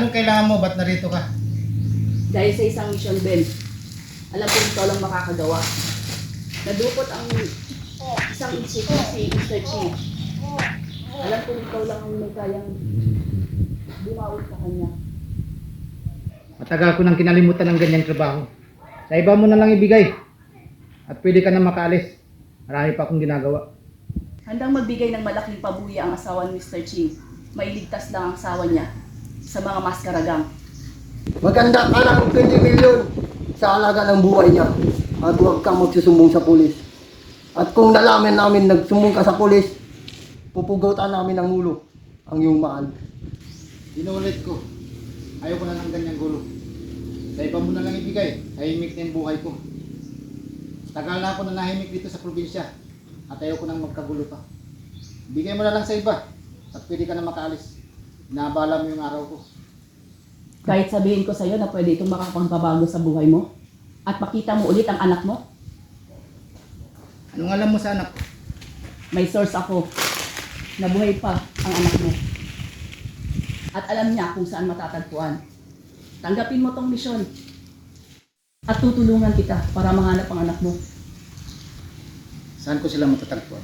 Anong kailangan mo? Ba't narito ka? Dahil sa isang mission, Ben, alam ko ikaw lang makakagawa. Nadukot ang isang isip si Mr. Chief. Alam ko ikaw lang ang may kayang bumawi sa kanya. Matagal ko nang kinalimutan ng ganyang trabaho. Sa iba mo na lang ibigay. At pwede ka na makaalis. Marami pa akong ginagawa. Handang magbigay ng malaking pabuya ang asawa ni Mr. Chief. Mailigtas lang ang asawa niya sa mga maskaragang. Maganda ka ng 20 milyon sa alaga ng buhay niya. At huwag kang magsusumbong sa pulis. At kung nalaman namin nagsumbong ka sa pulis, pupugutan namin ng ulo ang iyong mahal. Inuulit ko. Ayoko na ng ganyang gulo. Sa iba mo na lang ibigay. Tahimik na yung buhay ko. Tagal na ako na nahimik dito sa probinsya. At ayoko nang magkagulo pa. Bigay mo na lang sa iba. At pwede ka na makaalis. Inaabala mo yung araw ko. Kahit sabihin ko sa'yo na pwede itong makapagpabago sa buhay mo at makita mo ulit ang anak mo, Anong alam mo sa anak ko? may source ako na buhay pa ang anak mo. At alam niya kung saan matatagpuan. Tanggapin mo tong misyon at tutulungan kita para mahanap ang anak mo. Saan ko sila matatagpuan?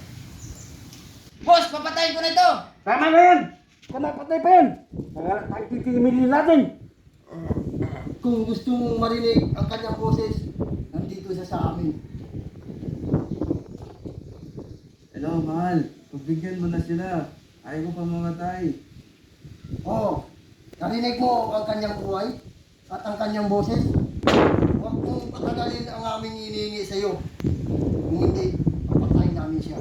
Boss, papatayin ko na ito! Tama na yan! Kanapatay pa yan! Tagtitimili natin! Kung gusto mong marinig ang kanyang boses, nandito siya sa amin. Hello, mahal. Pagbigyan mo na sila. Ayaw ko pa mamatay. Oo, narinig mo ang kanyang buhay at ang kanyang boses? Huwag mong patagalin ang aming inihingi sa iyo. Kung hindi, papatayin namin siya.